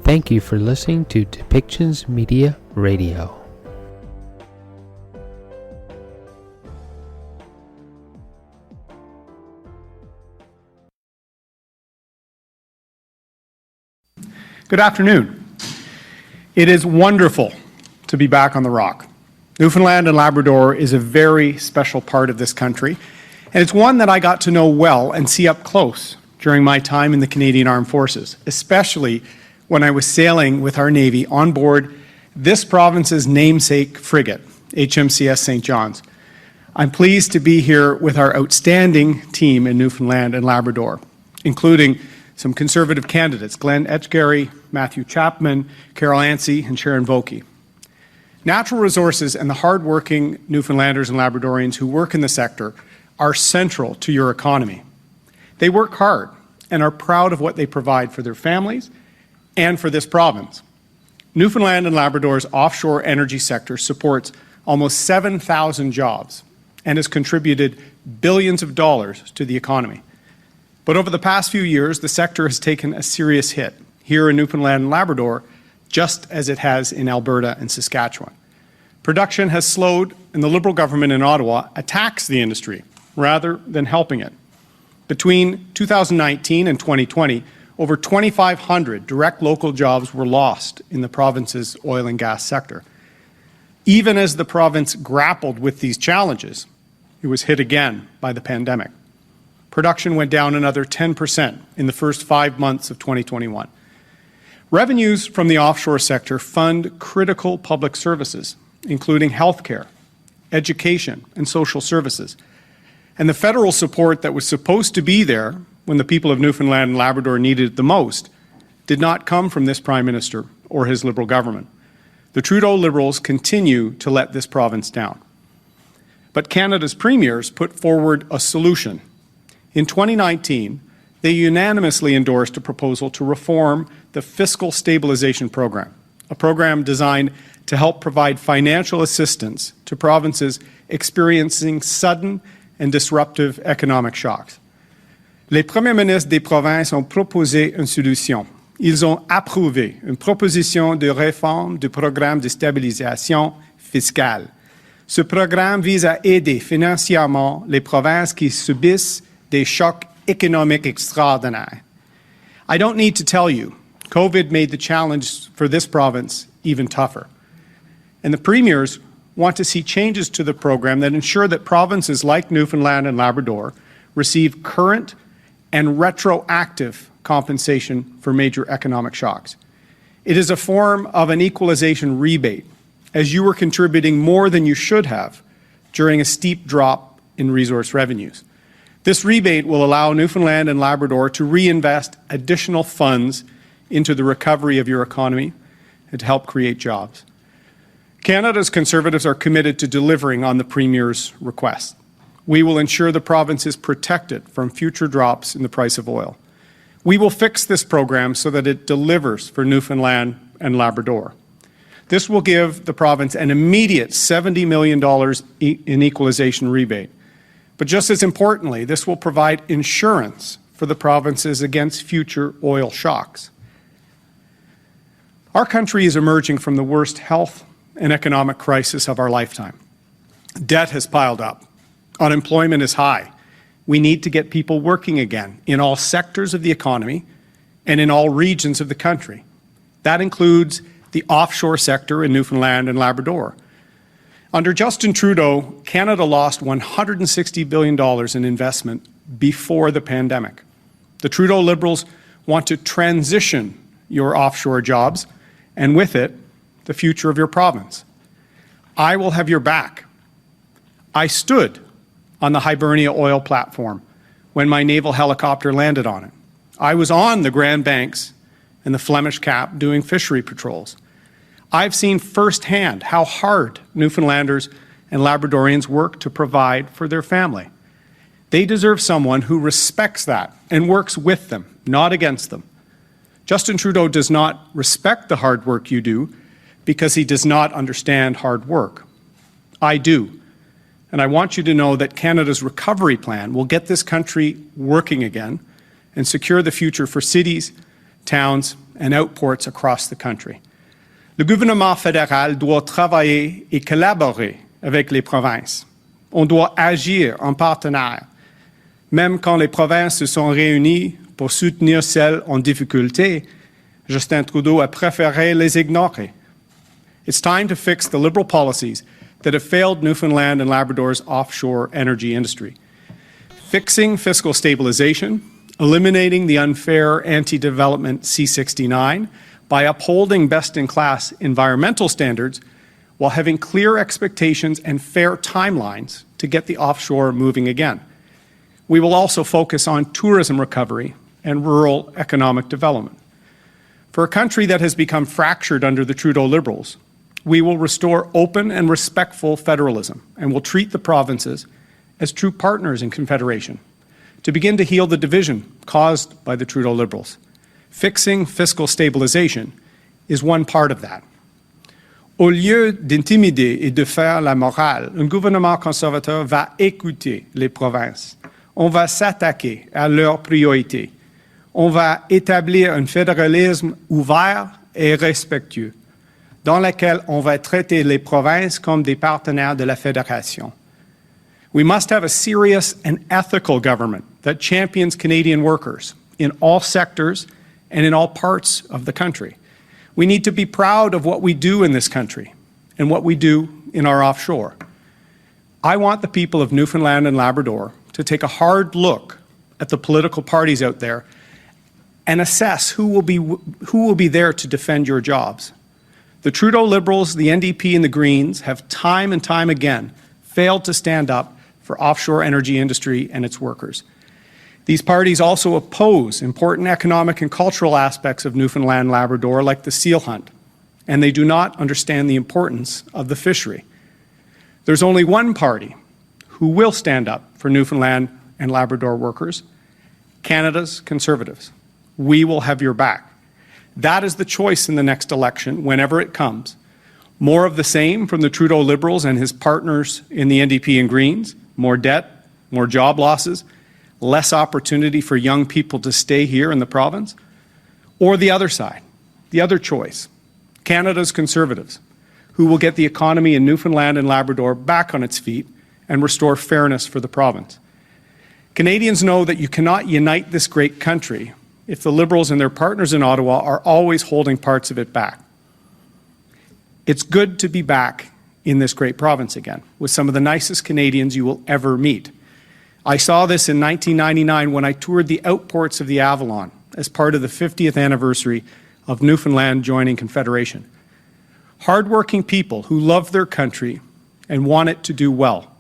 Thank you for listening to Depictions Media Radio. Good afternoon. It is wonderful to be back on the Rock. Newfoundland and Labrador is a very special part of this country, and it's one that I got to know well and see up close during my time in the Canadian Armed Forces, especially when I was sailing with our Navy on board this province's namesake frigate, HMCS St. John's. I'm pleased to be here with our outstanding team in Newfoundland and Labrador, including some Conservative candidates, Glenn Etchgary, Matthew Chapman, Carol Ansey, and Sharon Vokey. Natural resources and the hard-working Newfoundlanders and Labradorians who work in the sector are central to your economy. They work hard and are proud of what they provide for their families and for this province. Newfoundland and Labrador's offshore energy sector supports almost 7,000 jobs and has contributed billions of dollars to the economy. But over the past few years, the sector has taken a serious hit here in Newfoundland and Labrador, just as it has in Alberta and Saskatchewan. Production has slowed, and the Liberal government in Ottawa attacks the industry rather than helping it. Between 2019 and 2020, over 2,500 direct local jobs were lost in the province's oil and gas sector. Even as the province grappled with these challenges, it was hit again by the pandemic. Production went down another 10% in the first 5 months of 2021. Revenues from the offshore sector fund critical public services, including healthcare, education, and social services. And the federal support that was supposed to be there when the people of Newfoundland and Labrador needed it the most did not come from this Prime Minister or his Liberal government. The Trudeau Liberals continue to let this province down. But Canada's premiers put forward a solution. In 2019, they unanimously endorsed a proposal to reform the Fiscal Stabilization Program, a program designed to help provide financial assistance to provinces experiencing sudden and disruptive economic shocks. Les premiers ministres des provinces ont proposé une solution. Ils ont approuvé une proposition de réforme du programme de stabilisation fiscale. Ce programme vise à aider financièrement les provinces qui subissent des chocs économiques extraordinaires. I don't need to tell you, COVID made the challenge for this province even tougher. And the premiers want to see changes to the program that ensure that provinces like Newfoundland and Labrador receive current and retroactive compensation for major economic shocks. It is a form of an equalization rebate, as you were contributing more than you should have during a steep drop in resource revenues. This rebate will allow Newfoundland and Labrador to reinvest additional funds into the recovery of your economy and to help create jobs. Canada's Conservatives are committed to delivering on the Premier's request. We will ensure the province is protected from future drops in the price of oil. We will fix this program so that it delivers for Newfoundland and Labrador. This will give the province an immediate $70 million in equalization rebate. But just as importantly, this will provide insurance for the provinces against future oil shocks. Our country is emerging from the worst health and economic crisis of our lifetime. Debt has piled up. Unemployment is high. We need to get people working again in all sectors of the economy and in all regions of the country. That includes the offshore sector in Newfoundland and Labrador. Under Justin Trudeau, Canada lost $160 billion in investment before the pandemic. The Trudeau Liberals want to transition your offshore jobs, and with it, the future of your province. I will have your back. I stood on the Hibernia oil platform when my naval helicopter landed on it. I was on the Grand Banks and the Flemish Cap doing fishery patrols. I've seen firsthand how hard Newfoundlanders and Labradorians work to provide for their family. They deserve someone who respects that and works with them, not against them. Justin Trudeau does not respect the hard work you do because he does not understand hard work. I do. And I want you to know that Canada's recovery plan will get this country working again and secure the future for cities, towns, and outports across the country. Le gouvernement fédéral doit travailler et collaborer avec les provinces. On doit agir en partenaire. Même quand les provinces se sont réunies pour soutenir celles en difficulté, Justin Trudeau a préféré les ignorer. It's time to fix the Liberal policies that have failed Newfoundland and Labrador's offshore energy industry. Fixing fiscal stabilization, eliminating the unfair anti-development C-69 by upholding best-in-class environmental standards while having clear expectations and fair timelines to get the offshore moving again. We will also focus on tourism recovery and rural economic development. For a country that has become fractured under the Trudeau Liberals, we will restore open and respectful federalism and will treat the provinces as true partners in Confederation to begin to heal the division caused by the Trudeau Liberals. Fixing fiscal stabilization is one part of that. Au lieu d'intimider et de faire la morale, un gouvernement conservateur va écouter les provinces. On va s'attaquer à leurs priorités. On va établir un fédéralisme ouvert et respectueux, dans lequel on va traiter les provinces comme des partenaires de la Fédération. We must have a serious and ethical government that champions Canadian workers in all sectors and in all parts of the country. We need to be proud of what we do in this country and what we do in our offshore. I want the people of Newfoundland and Labrador to take a hard look at the political parties out there and assess who will be there to defend your jobs. The Trudeau Liberals, the NDP and the Greens have time and time again failed to stand up for offshore energy industry and its workers. These parties also oppose important economic and cultural aspects of Newfoundland and Labrador, like the seal hunt, and they do not understand the importance of the fishery. There's only one party who will stand up for Newfoundland and Labrador workers, Canada's Conservatives. We will have your back. That is the choice in the next election, whenever it comes. More of the same from the Trudeau Liberals and his partners in the NDP and Greens, more debt, more job losses, less opportunity for young people to stay here in the province, or the other side, the other choice, Canada's Conservatives, who will get the economy in Newfoundland and Labrador back on its feet and restore fairness for the province. Canadians know that you cannot unite this great country if the Liberals and their partners in Ottawa are always holding parts of it back. It's good to be back in this great province again, with some of the nicest Canadians you will ever meet. I saw this in 1999 when I toured the outports of the Avalon as part of the 50th anniversary of Newfoundland joining Confederation. Hardworking people who love their country and want it to do well.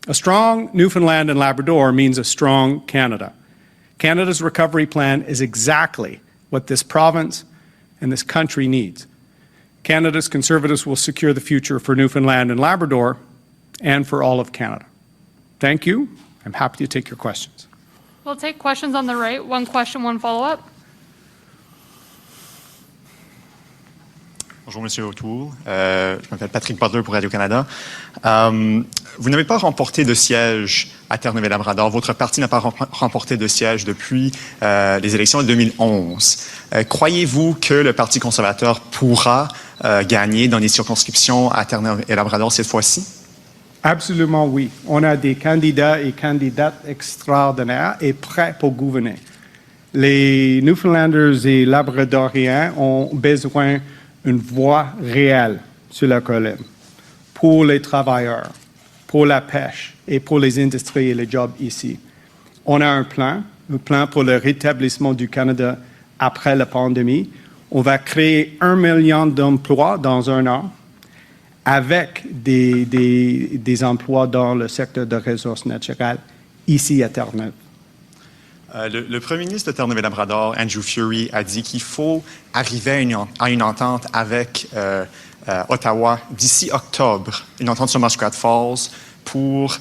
A strong Newfoundland and Labrador means a strong Canada. Canada's recovery plan is exactly what this province and this country needs. Canada's Conservatives will secure the future for Newfoundland and Labrador and for all of Canada. Thank you. I'm happy to take your questions. We'll take questions on the right. One question, one follow-up. Bonjour, Monsieur OToole. Je m'appelle Patrick Butler pour Radio-Canada. Vous n'avez pas remporté de siège à Terre-Neuve-et-Labrador. Votre parti n'a pas remporté de siège depuis les élections de 2011. Croyez-vous que le Parti conservateur pourra gagner dans les circonscriptions à Terre-Neuve-et-Labrador cette fois-ci? Absolument oui. On a des candidats et candidates extraordinaires et prêts pour gouverner. Les Newfoundlanders et Labradoriens ont besoin d'une voix réelle sur la colline pour les travailleurs, pour la pêche et pour les industries et les jobs ici. On a un plan pour le rétablissement du Canada après la pandémie. On va créer 1 million d'emplois dans un an avec des emplois dans le secteur de ressources naturelles ici à Terre-Neuve. Le premier ministre de Terre-Neuve-et-Labrador, Andrew Furey, a dit qu'il faut arriver à une entente avec Ottawa d'ici octobre, une entente sur Muskrat Falls pour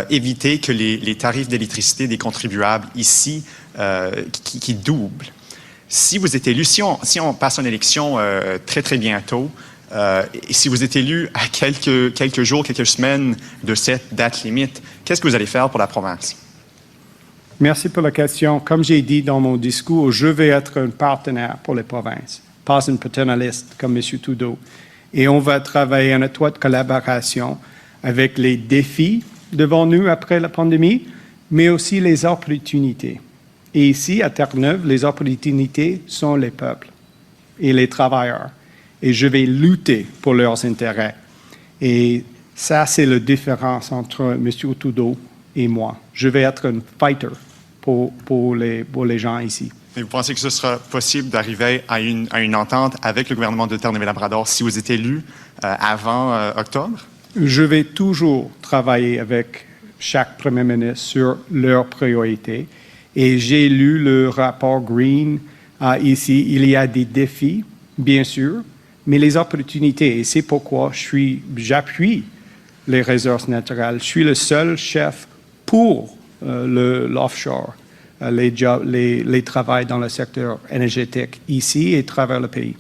éviter que les tarifs d'électricité des contribuables ici qui doublent. Si vous êtes élu, si on passe une élection très très bientôt, et si vous êtes élu à quelques jours, quelques semaines de cette date limite, qu'est-ce que vous allez faire pour la province? Merci pour la question. Comme j'ai dit dans mon discours, je vais être un partenaire pour les provinces, pas un paternaliste comme M. Trudeau. Et on va travailler en étroite collaboration avec les défis devant nous après la pandémie, mais aussi les opportunités. Et ici, à Terre-Neuve, les opportunités sont les peuples et les travailleurs. Et je vais lutter pour leurs intérêts. Et ça, c'est la différence entre M. Trudeau et moi. Je vais être un fighter pour les gens ici. Mais vous pensez que ce sera possible d'arriver à une entente avec le gouvernement de Terre-Neuve-Labrador si vous êtes élu avant octobre? Je vais toujours travailler avec chaque premier ministre sur leurs priorités. Et j'ai lu le rapport Green ici. Il y a des défis, bien sûr, mais les opportunités. Et c'est pourquoi j'appuie les ressources naturelles. Je suis le seul chef pour l'offshore, les travaux dans le secteur énergétique ici et à travers le pays.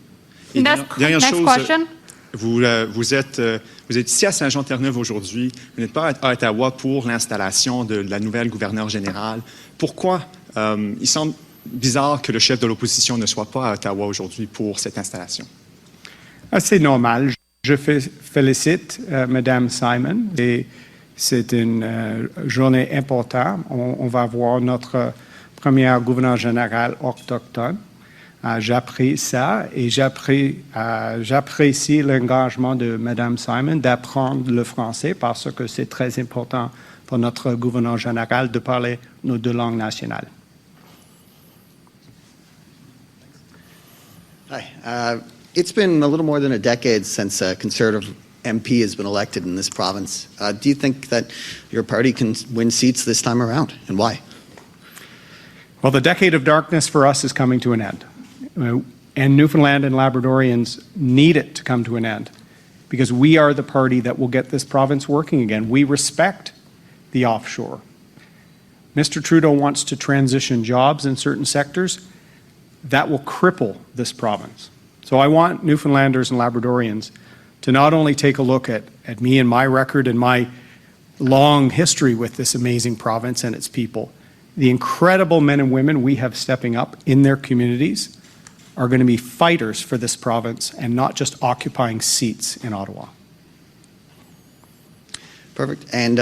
Et Next chose, question. vous êtes ici à Saint-Jean-Terre-Neuve aujourd'hui. Vous n'êtes pas à Ottawa pour l'installation de la nouvelle gouverneure générale. Pourquoi il semble bizarre que le chef de l'opposition ne soit pas à Ottawa aujourd'hui pour cette installation? C'est normal. Je félicite Mme Simon. Et c'est une journée importante. On va voir notre première gouverneure générale autochtone. J'apprécie ça et j'apprécie l'engagement de Mme Simon d'apprendre le français parce que c'est très important pour notre gouverneur général de parler nos deux langues nationales. Hi. It's been a little more than a decade since a Conservative MP has been elected in this province. Do you think that your party can win seats this time around, and why? Well, the decade of darkness for us is coming to an end. And Newfoundland and Labradorians need it to come to an end because we are the party that will get this province working again. We respect the offshore. Mr. Trudeau wants to transition jobs in certain sectors. That will cripple this province. So I want Newfoundlanders and Labradorians to not only take a look at me and my record and my long history with this amazing province and its people, the incredible men and women we have stepping up in their communities are going to be fighters for this province and not just occupying seats in Ottawa. Perfect. And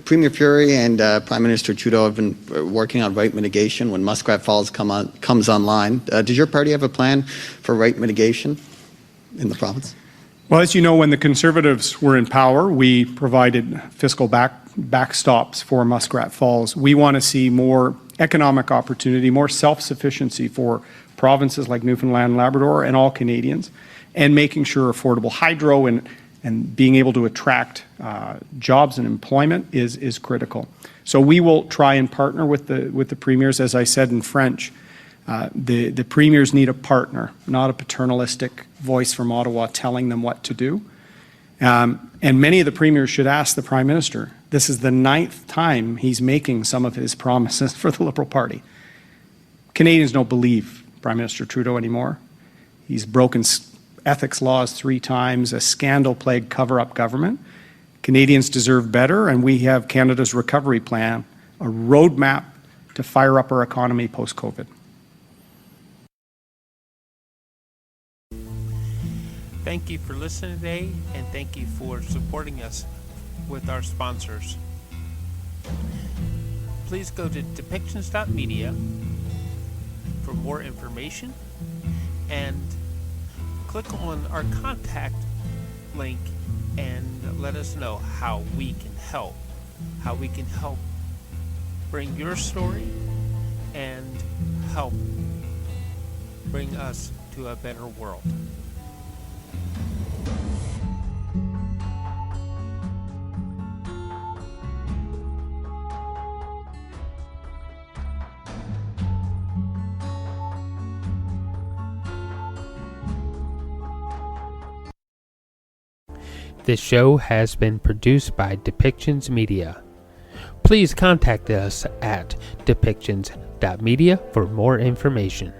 Premier Fury and Prime Minister Trudeau have been working on right mitigation when Muskrat Falls comes online. Does your party have a plan for right mitigation in the province? Well, as you know, when the Conservatives were in power, we provided fiscal backstops for Muskrat Falls. We want to see more economic opportunity, more self-sufficiency for provinces like Newfoundland and Labrador and all Canadians, and making sure affordable hydro and being able to attract jobs and employment is critical. So we will try and partner with the premiers. As I said in French, the premiers need a partner, not a paternalistic voice from Ottawa telling them what to do. And many of the premiers should ask the Prime Minister. This is the 9th time he's making some of his promises for the Liberal Party. Canadians don't believe Prime Minister Trudeau anymore. He's broken ethics laws 3 times, a scandal-plagued cover-up government. Canadians deserve better, and we have Canada's recovery plan, a roadmap to fire up our economy post-COVID. Thank you for listening today, and thank you for supporting us with our sponsors. Please go to depictions.media for more information and click on our contact link and let us know how we can help bring your story and help bring us to a better world. This show has been produced by Depictions Media. Please contact us at depictions.media for more information.